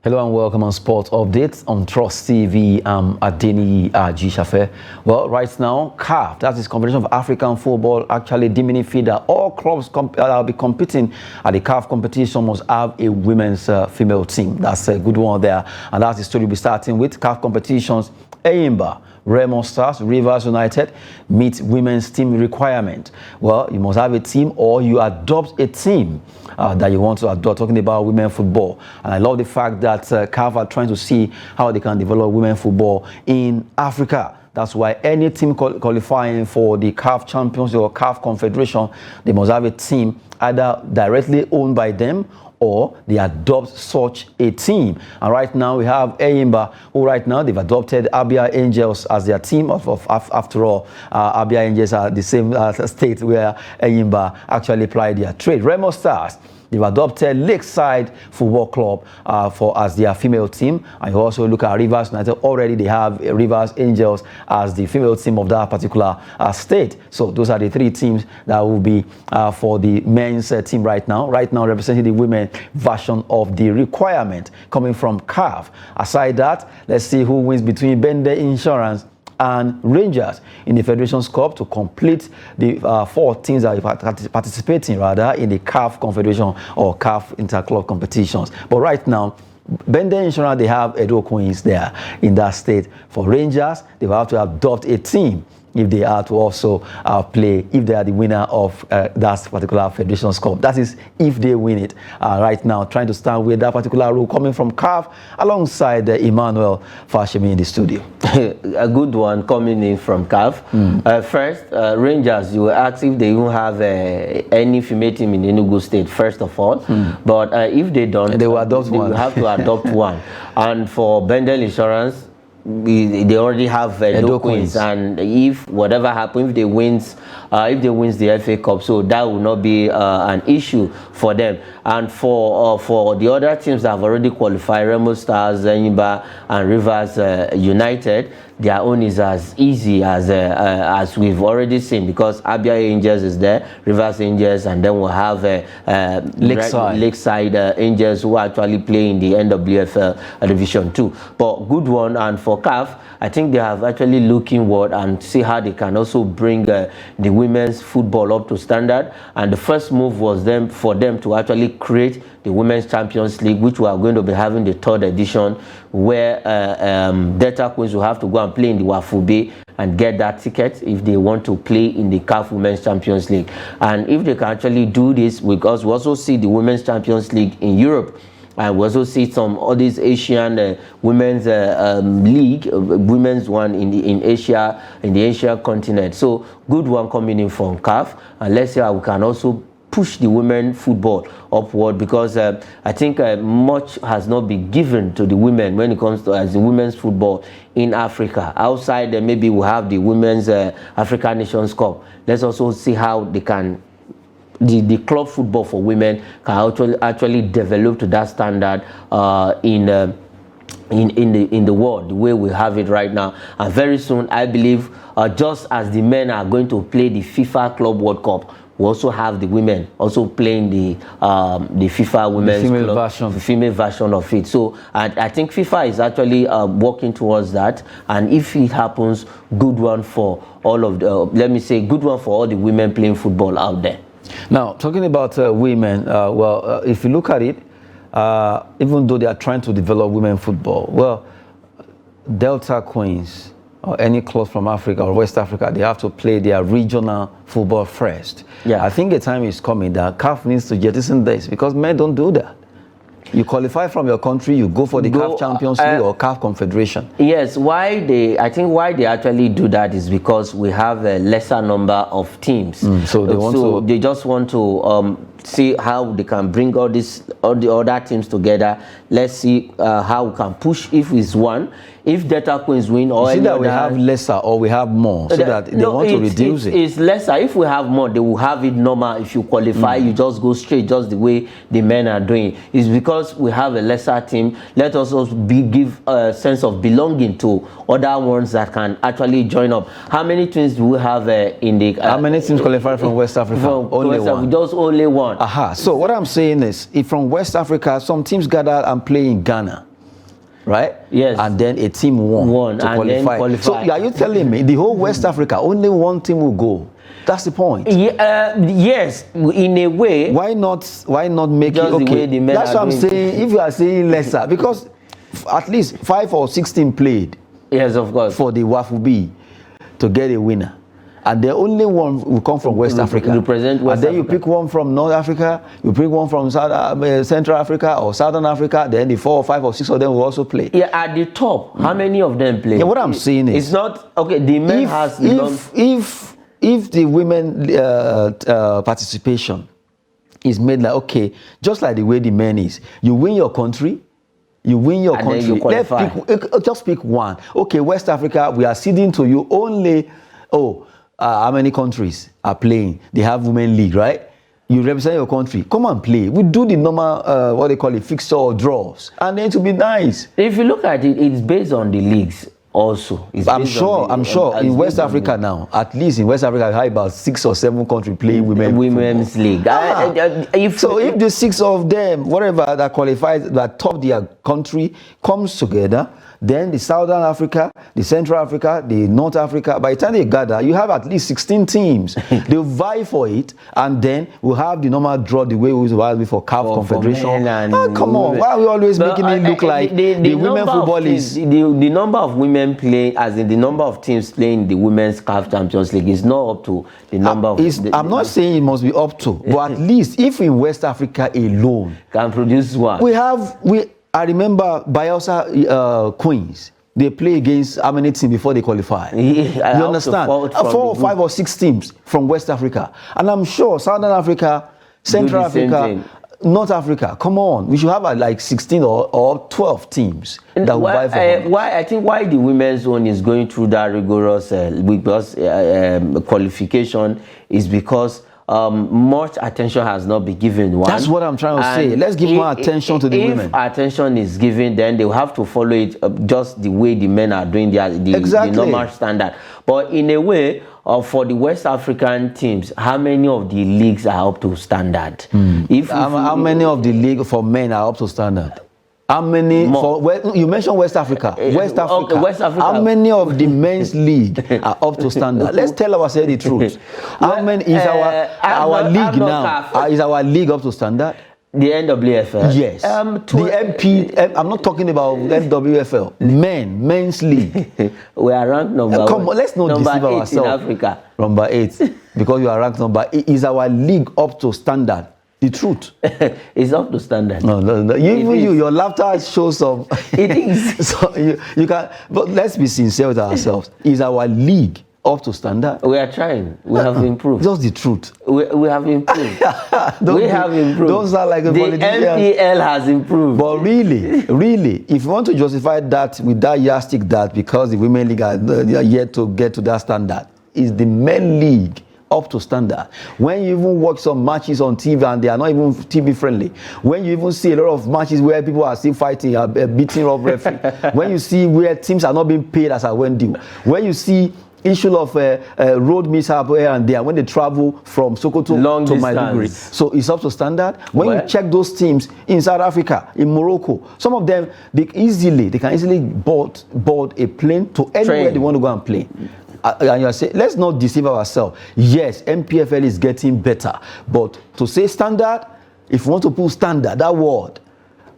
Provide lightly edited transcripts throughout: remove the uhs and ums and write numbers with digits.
Hello and welcome on Sports Updates on Trust TV. I'm Adeni Gishafe. Well, right now, CAF, that is Confederation of African Football, actually deeming fit that all clubs that will be competing at the CAF competition must have a women's female team. That's a good one there. And that's the story we'll be starting with. CAF competitions, Eyimba, Remo Stars, Rivers United meet women's team requirement. Well, you must have a team or you adopt a team that you want to adopt, talking about women football. And I love the fact that CAF are trying to see how they can develop women football in Africa. That's why any team qualifying for the CAF Champions or CAF Confederation, they must have a team either directly owned by them or they adopt such a team. And right now we have Eyimba, who right now they've adopted Abia Angels as their team. After all, Abia Angels are the same state where Eyimba actually applied their trade. Remo Stars, they've adopted Lakeside Football Club as their female team. And you also look at Rivers United. Already they have Rivers Angels as the female team of that particular state. So those are the three teams that will be for the men's team right now. Right now representing the women version of the requirement coming from CAF. Aside that, let's see who wins between Bende Insurance and Rangers in the Federation's Cup to complete the 4 teams that are participating in the CAF Confederation or CAF Interclub competitions. But right now, Bende Insurance, they have Edo Queens there in that state. For Rangers, they will have to adopt a team if they are to also play, if they are the winner of that particular Federation's Cup. That is, if they win it. Right now, trying to stand with that particular rule coming from CAF alongside Emmanuel Fashemi in the studio. A good one coming in from CAF. First, Rangers, you ask if they even have any female team in Enugu State, first of all. But if they don't, they will adopt one. Will have to adopt one. And for Bendel Insurance, they already have Edo Queens, and if whatever happens, if they wins the FA Cup, so that will not be an issue for them. And for the other teams that have already qualified, Remo Stars, Eyimba, and Rivers United, their own is as easy as we've already seen, because Abia Angels is there, Rivers Angels, and then we'll have Lakeside Angels, who actually play in the NWFL Division 2. But good one. And for CAF, I think they have actually looked inward and see how they can also bring the women's football up to standard. And the first move was for them to actually create the Women's Champions League, which we are going to be having the 3rd edition, where Delta Queens will have to go and play in the Wafube and get that ticket if they want to play in the CAF Women's Champions League. And if they can actually do this, because we also see the Women's Champions League in Europe, and we also see some all these Asian women's league, women's one in Asia, in the Asian continent. So good one coming in from CAF, and let's see how we can also push the women football upward, because I think much has not been given to the women when it comes to as the women's football in Africa. Outside, maybe we have the Women's African Nations Cup. Let's also see how they can. The club football for women can actually develop to that standard in the world, the way we have it right now. And very soon, I believe, just as the men are going to play the FIFA Club World Cup, we also have the women also playing the FIFA Women's female version of it. So I think FIFA is actually working towards that. And if it happens, good one for all of the, let me say, good one for all the women playing football out there. Now, talking about women, if you look at it, even though they are trying to develop women football, well, Delta Queens or any club from Africa or West Africa, they have to play their regional football first. Yeah. I think the time is coming that CAF needs to jettison this, because men don't do that. You qualify from your country, you go for the CAF Champions League or CAF Confederation. Yes, I think why they actually do that is because we have a lesser number of teams. So they just want to see how they can bring all the other teams together. Let's see how we can push if it's one. If Delta Queens win or any that we have lesser or we have more, so that they want to reduce it. It's lesser. If we have more, they will have it normal. If you qualify, you just go straight, just the way the men are doing. It's because we have a lesser team. Let us also give a sense of belonging to other ones that can actually join up. How many teams do we have in the? How many teams qualify from West Africa? Only one. Just only one. Aha. So what I'm saying is, if from West Africa, some teams gather and play in Ghana. right? Yes. And then a team won to and then qualify. So qualify. are you telling me the whole West Africa, only one team will go? That's the point. Yes, in a way. Why not make Just it the okay? way the men That's are what I'm doing. saying. If you are saying lesser, because at least 5 or 16 played Yes, of course. for the WAFU B to get a winner. And the only one will come from West Africa. Represent West and then Africa. You pick one from North Africa, you pick one from Central Africa or Southern Africa, then the 4 or 5 or 6 of them will also play. Yeah, at the top, how many of them play? Yeah, what I'm saying is, it's not okay. The men has if the women participation is made like, okay, just like the way the men is, you win your country. You win your And country. then you qualify. Just pick one. Okay, West Africa, we are ceding to you only. How many countries are playing? They have women league, right? You represent your country. Come and play. We do the normal, what they call it, fixture or draws, and then it will be nice. If you look at it, it's based on the leagues also. I'm sure in West Africa now, at least in West Africa, I have about 6 or 7 countries playing women's league. If the 6 of them, whatever that qualifies, that top their country comes together, then the Southern Africa, the Central Africa, the North Africa, by the time they gather, you have at least 16 teams. They'll vie for it, and then we'll have the normal draw the way we used to for CAF Confederation. Come on, why are we always making it look like the women football is... The number of women playing, as in the number of teams playing the Women's CAF Champions League is not up to the number of... I'm not saying it must be up to, but at least if in West Africa alone... Can produce one. I remember Bielsa Queens. They play against how many teams before they qualify? You understand? 4, 5 or 6 teams from West Africa. And I'm sure Southern Africa, Central Africa, North Africa, come on. We should have like 16 or 12 teams that will vie for why the women's zone is going through that rigorous qualification is because much attention has not been given. That's what I'm trying to say. Let's give more attention to the women. If attention is given, then they will have to follow it just the way the men are doing the normal standard. But in a way, for the West African teams, how many of the leagues are up to standard? How many of the league for men are up to standard? How many you mentioned West Africa. West Africa. West Africa. How many of the men's league are up to standard? Let's tell ourselves the truth. How many is our league now? Is our league up to standard? The NWFL. Yes. The MP. I'm not talking about NWFL. Men's league. We are ranked number. Come on, let's not deceive ourselves. In Africa. Number 8, because you are ranked number 8. Is our league up to standard? The truth. It's up to standard. No. Your laughter shows some. It is. So you can, but let's be sincere with ourselves. Is our league up to standard? We are trying. We have improved. Just the truth. We have improved. We have improved. Don't sound like a politician. The MPL has improved. But really, if you want to justify that with that yardstick, that because the women league are yet to get to that standard, is the men league up to standard? When you even watch some matches on TV and they are not even TV friendly, when you even see a lot of matches where people are still fighting, beating up referee, when you see where teams are not being paid as a when due, when you see issue of road mishap here and there when they travel from Sokoto to Maiduguri, so it's up to standard. When you check those teams in South Africa, in Morocco, some of them they can easily board a plane to anywhere they want to go and play. And you are saying, let's not deceive ourselves. Yes, MPFL is getting better, but to say standard, if you want to put standard, that word,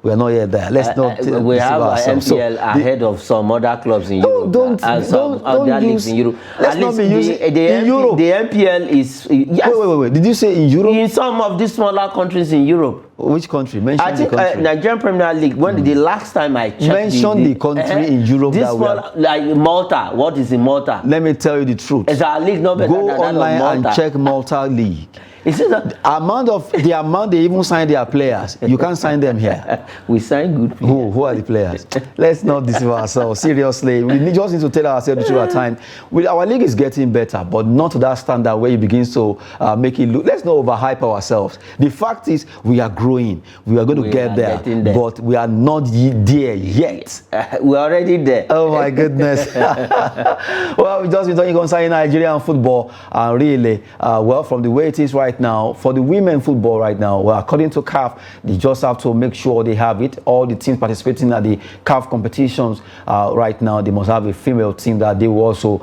we are not yet there. Let's not we have our MPL ahead of some other clubs in Europe. Don't use in Europe. Let's not be using in Europe. The MPL is wait. Did you say in Europe? In some of these smaller countries in Europe. Which country? Mention I think the country. Nigerian Premier League. When the last time I checked, mention the country in Europe that we are. Like Malta. What is in Malta? Let me tell you the truth. Is our league not better Go than online that of Malta? and check Malta league. Is it that the amount they even sign their players? You can't sign them here. We sign good players. Who are the players? Let's not deceive ourselves. Seriously, we just need to tell ourselves the truth at time. Our league is getting better, but not to that standard where it begins to make it look. Let's not overhype ourselves. The fact is, we are growing. We are going to get there, but we are not there yet. We're already there. Oh my goodness. Well, we just been talking concerning Nigerian football, and really, from the way it is right right now, for the women football right now, well, according to CAF, they just have to make sure they have it. All the teams participating at the CAF competitions right now, they must have a female team that they will also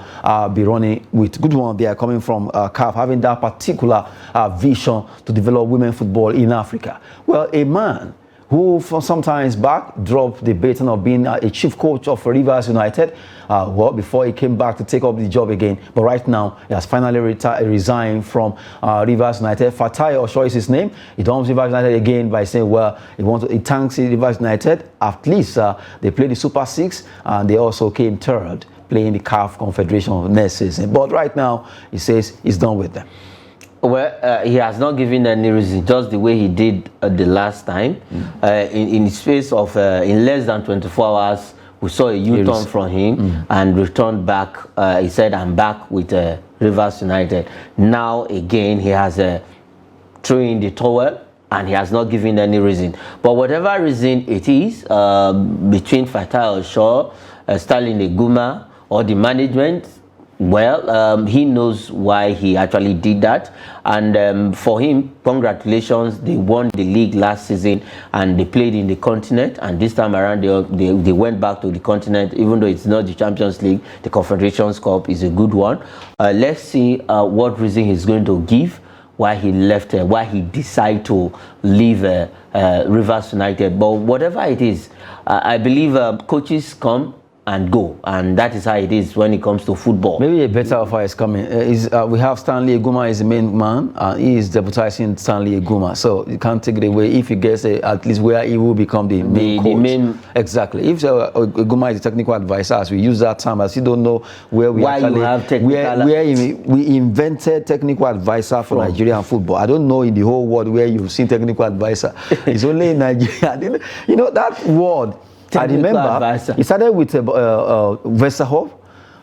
be running with. Good one, they are coming from CAF, having that particular vision to develop women football in Africa. Well, a man who for some time back dropped the baton of being a chief coach of Rivers United, well, before he came back to take up the job again. But right now, he has finally resigned from Rivers United. Fatai Osho is his name. He dumps Rivers United again by saying, well, he thanks Rivers United. At least they played the Super Six, and they also came third, playing the CAF Confederation of next season. But right now, he says he's done with them. Well, he has not given any reason, just the way he did the last time. In the space of, in less than 24 hours, we saw a U-turn from him and returned back. He said, I'm back with Rivers United. Now, again, he has thrown in the towel and he has not given any reason. But whatever reason it is, between Fatai Osho, Sterling Eguma, or the management, well, he knows why he actually did that, and for him, congratulations, they won the league last season and they played in the continent, and this time around they went back to the continent. Even though it's not the Champions League, the Confederations Cup is a good one. Let's see what reason he's going to give why he left, why he decided to leave Rivers United. But whatever it is, I believe coaches come and go, and that is how it is when it comes to football. Maybe a better offer is coming. We have Stanley Eguma is the main man, and he is deputizing Stanley Eguma, so you can't take it away if he gets at least where he will become the main coach. Exactly. If Eguma is a technical advisor, as we use that term, as you don't know where we we invented technical advisor for Nigerian football. I don't know in the whole world where you've seen technical advisor. It's only in Nigeria. You know that word. I remember it started with Westerhoff.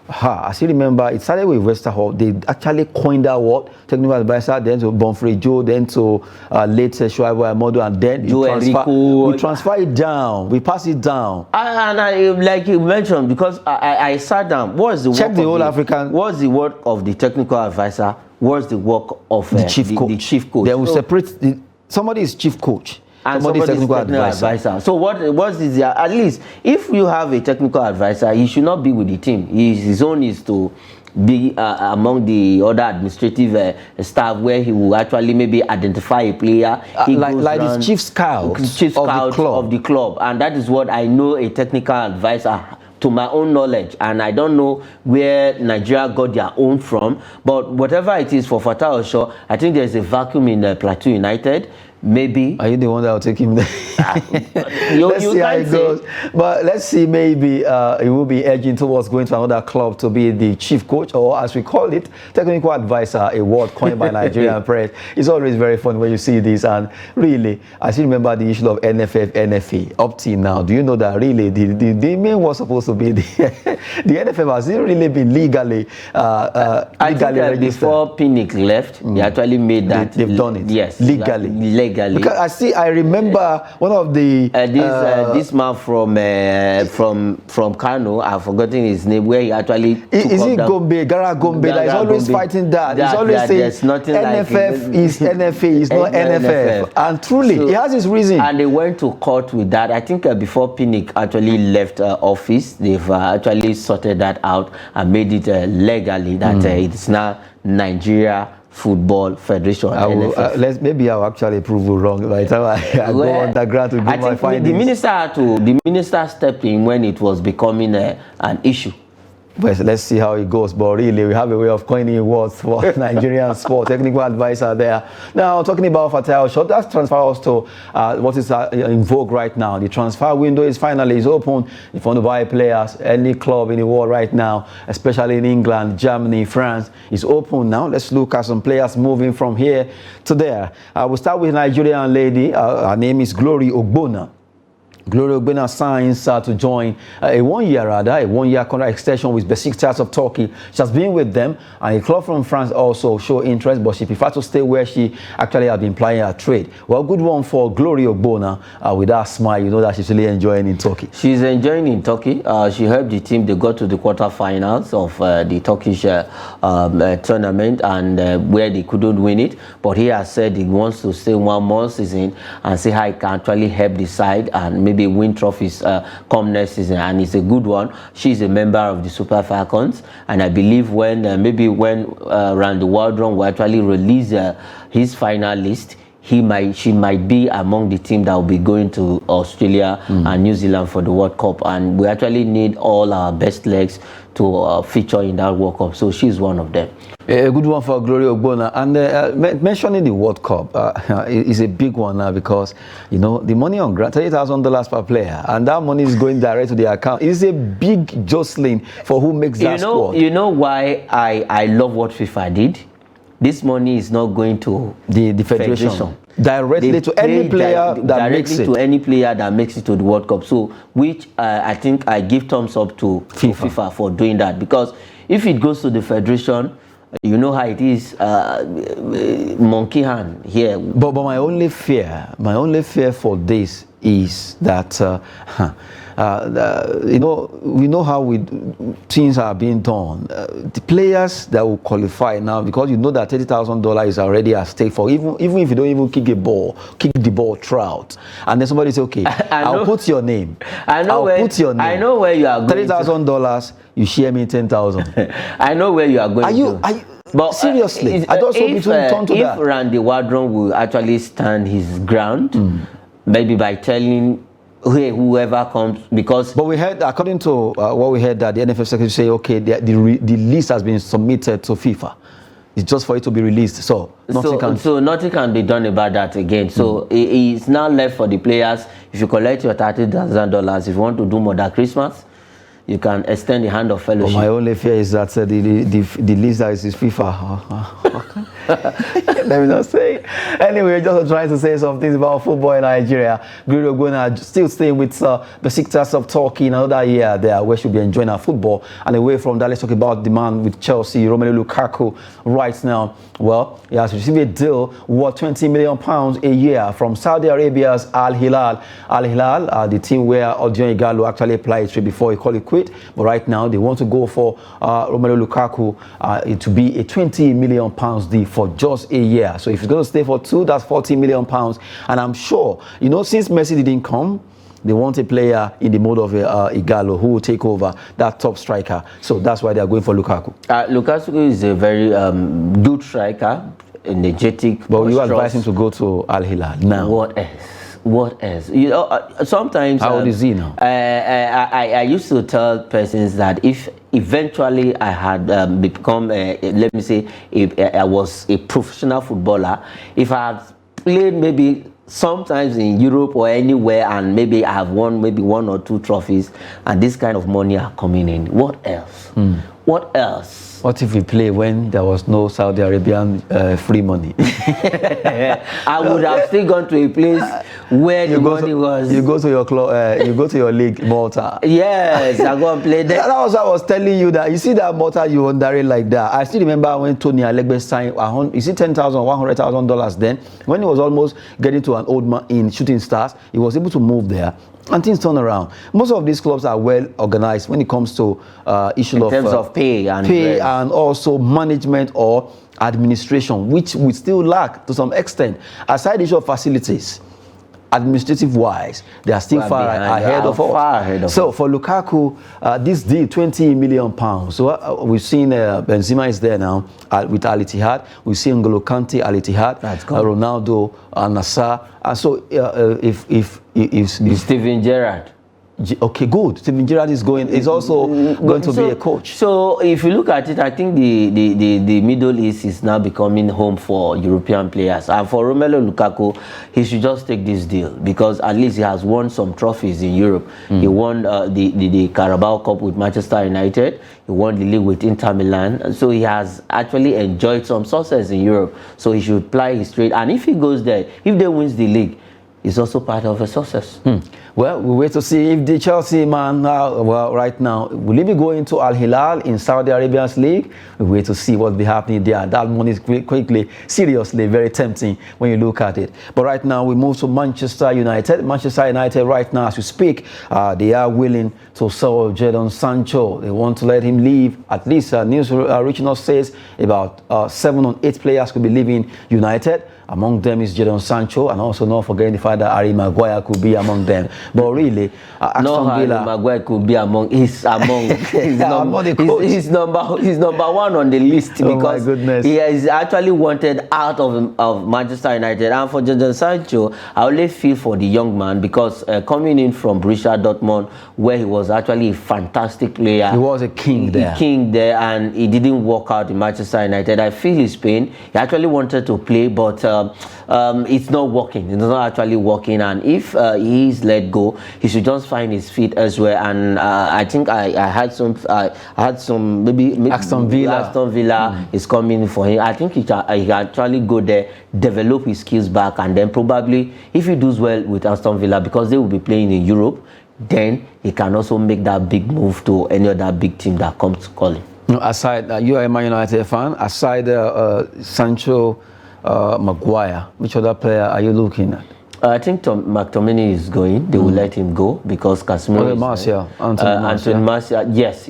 I still remember it started with Westerhoff. They actually coined that word, technical advisor, then to Bonfrey Joe, then to late Shuaibu Amodu, and then we transfer it down, we pass it down. And I, like you mentioned, because I sat down, what's the check the whole African? What's the work of the technical advisor? What's the work of the chief coach? The chief coach. They will separate. Somebody is chief coach. And somebody is technical advisor. So what is there? At least if you have a technical advisor, he should not be with the team. His own is to be among the other administrative staff, where he will actually maybe identify a player. Like the chief scout of the club. And that is what I know a technical advisor, to my own knowledge, and I don't know where Nigeria got their own from, but whatever it is for Fatai Osho, I think there's a vacuum in Plateau United. Maybe. Are you the one that will take him there? Let's see how it goes. But let's see, maybe he will be edging towards going to another club to be the chief coach, or as we call it, technical advisor, a word coined by Nigerian press. It's always very fun when you see this. And really, I still remember the issue of NFF, NFA up till now. Do you know that really the main was supposed to be the NFF has really been legally I think before Pinnick left, they actually made that. They've done it. Yes. Legally. Because I remember one of the this man from Kano, I've forgotten his name, where he actually is it Gombe, Gara Gombe, that is always fighting that. He's always saying NFF is NFA, is not NFF. And truly, he has his reason. And they went to court with that. I think before Pinnick actually left office, they've actually sorted that out and made it legally that it's now Nigeria Football Federation. Maybe I'll actually prove you wrong by the time I go underground to do my findings. The minister stepped in when it was becoming an issue. But let's see how it goes. But really, we have a way of coining words for Nigerian sport. Technical advisor there. Now, talking about Fatai Osho, let's transfer us to what is in vogue right now. The transfer window is finally open. If you want to buy players, any club in the world right now, especially in England, Germany, France, is open now. Let's look at some players moving from here to there. We'll start with a Nigerian lady. Her name is Glory Ogbonna. Gloria Ogbonna signs to join a one-year contract extension with Besiktas of Turkey. She has been with them, and a club from France also show interest, but she prefers to stay where she actually has been plying her trade. Well, good one for Gloria Ogbonna with that smile. You know that she's really enjoying in Turkey. She's enjoying in Turkey. She helped the team. They got to the quarterfinals of the Turkish tournament, and where they couldn't win it. But he has said he wants to stay one more season and see how he can actually help the side and maybe win trophies come next season, and it's a good one. She's a member of the Super Falcons, and I believe when Randy Waldron will actually release his final list, she might be among the team that will be going to Australia and New Zealand for the World Cup, and we actually need all our best legs to feature in that World Cup, so she's one of them. A good one for Gloria Ogbonna. And mentioning the World Cup is a big one now, because you know the money on grant, $30,000 per player, and that money is going direct to the account. It's a big jostling for who makes that squad. You know why I love what FIFA did? This money is not going to the federation. Directly to any player that makes it. To any player that makes it to the World Cup. So, which I think I give thumbs up to FIFA for doing that, because if it goes to the federation, you know how it is, monkey hand here. But my only fear for this is that you know, we know how things are being done. The players that will qualify now, because you know that $30,000 is already at stake for, even if you don't even kick the ball throughout, and then somebody say, okay, I'll put your name. I know where you are going. $30,000, you share me 10,000. I know where you are going. But seriously, I don't want to turn to that. If Randy Waldron will actually stand his ground, maybe by telling whoever comes, because... But we heard, according to what we heard, that the NFF secretary say, okay, the list has been submitted to FIFA. It's just for it to be released. So nothing can be done about that again. So it's now left for the players. If you collect your $30,000, if you want to do more than Christmas, you can extend the hand of fellowship. But my only fear is that the list that is FIFA. Let me not say. Anyway, just trying to say some things about football in Nigeria. Gloria Ogbonna still staying with Besiktas of Turkey in another year there, where she'll be enjoying her football. And away from that, let's talk about the man with Chelsea, Romelu Lukaku, right now. Well, he has received a deal worth £20 million a year from Saudi Arabia's Al-hilal. Al-hilal, the team where Odion Ighalo actually applied to before he called it quit. But right now, they want to go for Romelu Lukaku to be a £20 million deal for just a year. So if he's going to stay for 2, that's £40 million. And I'm sure, you know, since Messi didn't come, they want a player in the mode of Ighalo who will take over that top striker. So that's why they are going for Lukaku. Lukaku is a very good striker, energetic. But you advise him to go to Al-hilal now. What else? You know, sometimes... How old is he now? I used to tell persons that if eventually I had become, let me say, I was a professional footballer, if I had played maybe sometimes in Europe or anywhere, and maybe I have won maybe 1 or 2 trophies, and this kind of money are coming in, what else? What else? What if we play when there was no Saudi Arabian free money? I would have still gone to a place where the money was. You go to your club, you go to your league, Malta. Yes, I go and play there. That was what I was telling you, that you see that Malta, you underrate like that. I still remember when Tony Alegbe signed, you see $10,000, $100,000 then, when he was almost getting to an old man in Shooting Stars, he was able to move there. And things turn around. Most of these clubs are well organized when it comes to issue in terms of pay and also management or administration, which we still lack to some extent. Aside the issue of facilities, administrative-wise, they are still far ahead of us. So for Lukaku, this deal, £20 million. So we've seen Benzema is there now with Al Ittihad. We've seen N'Golo Kante, Al Ittihad, Ronaldo, Al Nassr. So if Steven Gerrard. Okay, good. Steven Gerrard is also going to be a coach. So if you look at it, I think the Middle East is now becoming home for European players. And for Romelu Lukaku, he should just take this deal, because at least he has won some trophies in Europe. He won the Carabao Cup with Manchester United. He won the league with Inter Milan. So he has actually enjoyed some success in Europe. So he should ply his trade. And if he goes there, if they wins the league, is also part of a success. Well, we wait to see if the Chelsea man, well, right now, will he be going to Al-Hilal in Saudi Arabia's league? We wait to see what will be happening there. That money is quickly, seriously, very tempting when you look at it. But right now, we move to Manchester United. Manchester United, right now, as we speak, they are willing to sell Jadon Sancho. They want to let him leave. At least news reaching us says about 7 or 8 players could be leaving United. Among them is Jadon Sancho, and also not forgetting the fact that Harry Maguire could be among them. But really, Aston Villa, Maguire could be among. He's number 1 on the list because he is actually wanted out of Manchester United. And for Jadon Sancho, I only feel for the young man because coming in from Borussia Dortmund, where he was actually a fantastic player, he was a king there, and he didn't work out in Manchester United. I feel his pain. He actually wanted to play, but it's not working. It's not actually working, and if he is let go, he should just find his feet elsewhere. And I think I had some maybe Aston Villa is coming for him. I think he can actually go there, develop his skills back, and then probably if he does well with Aston Villa, because they will be playing in Europe, then he can also make that big move to any other big team that comes calling. Aside, you are a Man United fan. Aside Sancho, Maguire, which other player are you looking at? I think McTominay is going. They will let him go because Casemiro Anthony Martial, yes.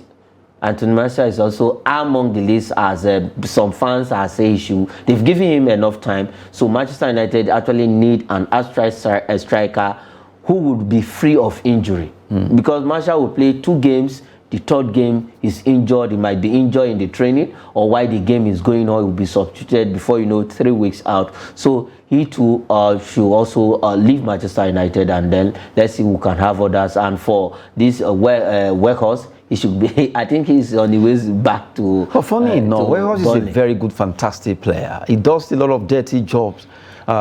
Anthony Martial is also among the list, as some fans are saying they've given him enough time. So Manchester United actually need an outright striker who would be free of injury. Because Martial will play 2 games. The 3rd game is injured. He might be injured in the training, or while the game is going on, he will be substituted before 3 weeks out. So he too should also leave Manchester United, and then let's see who can have others. And for this Workhorse, he should be. I think he's on the way back to. But funny enough, Workhorse is a very good, fantastic player. He does a lot of dirty jobs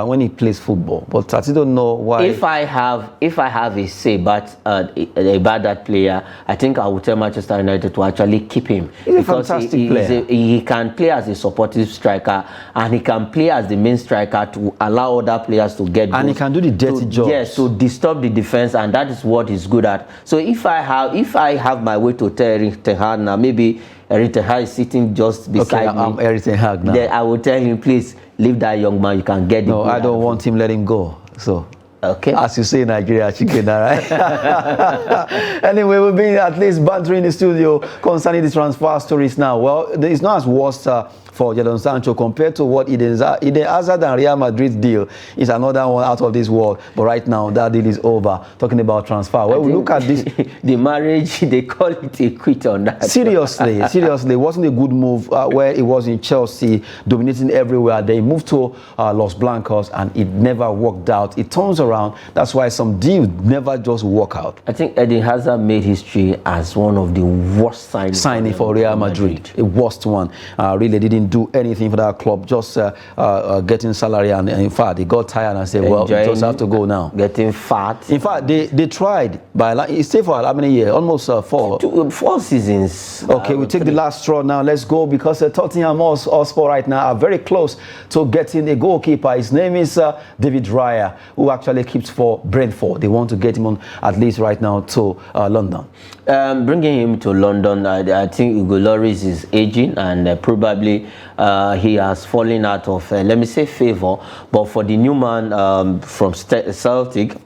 when he plays football, but I still don't know why. If I have a say about that player, I think I would tell Manchester United to actually keep him. He's a fantastic player. He can play as a supportive striker, and he can play as the main striker to allow other players to get goals. And he can do the dirty jobs. Yes, to disturb the defense, and that is what he's good at. So if I have my way to tell Erik ten Hag now, maybe Erik ten Hag is sitting just beside me. I'm Erik ten Hag now. Then I will tell him, please leave that young man. You can get the. No, I don't want him. Let him go. So. Okay. As you say in Nigeria, chicken, right? Anyway, we've been at least bantering the studio concerning the transfer stories now. Well, it's not as worse for Jadon Sancho compared to what Eden Hazard and Real Madrid deal is another one out of this world. But right now, that deal is over. Talking about transfer. Well, we look at this. The marriage, they call it a quit on that. Seriously, it wasn't a good move where it was in Chelsea, dominating everywhere. They moved to Los Blancos, and it never worked out. It turns around. That's why some deals never just work out. I think Eden Hazard made history as one of the worst signings for Real Madrid. A worst one. Really didn't do anything for that club, just getting salary, and in fact, they got tired and said, well, we just have to go now. Getting fat. In fact, they tried, he stayed for how many years? Almost 4 seasons. Okay, we take the last straw now. Let's go, because Tottenham Hotspur right now are very close to getting a goalkeeper. His name is David Raya, who actually keeps for Brentford. They want to get him on, at least right now, to London. Bringing him to London, I think Hugo Lloris is aging, and probably he has fallen out of, let me say, favor. But for the new man from Celtic,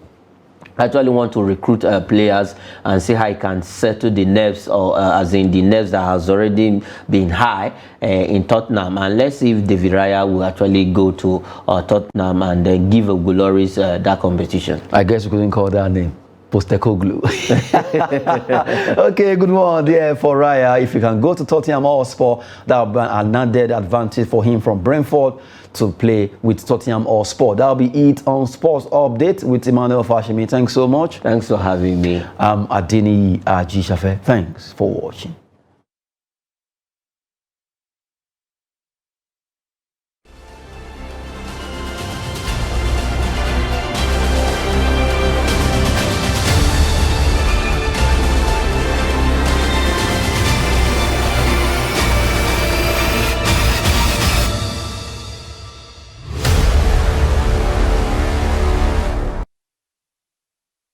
I actually want to recruit players and see how he can settle the nerves, or as in the nerves that has already been high in Tottenham. And let's see if David Raya will actually go to Tottenham and then give Hugo Lloris that competition. I guess you couldn't call that name. Postecoglou. Okay, good one there for Raya. If you can go to Tottenham Hotspur, that will be an added advantage for him from Brentford to play with Tottenham Hotspur. That'll be it on Sports Update with Emmanuel Fashimi. Thanks so much. Thanks for having me. I'm Adeni Ajishafe. Thanks for watching.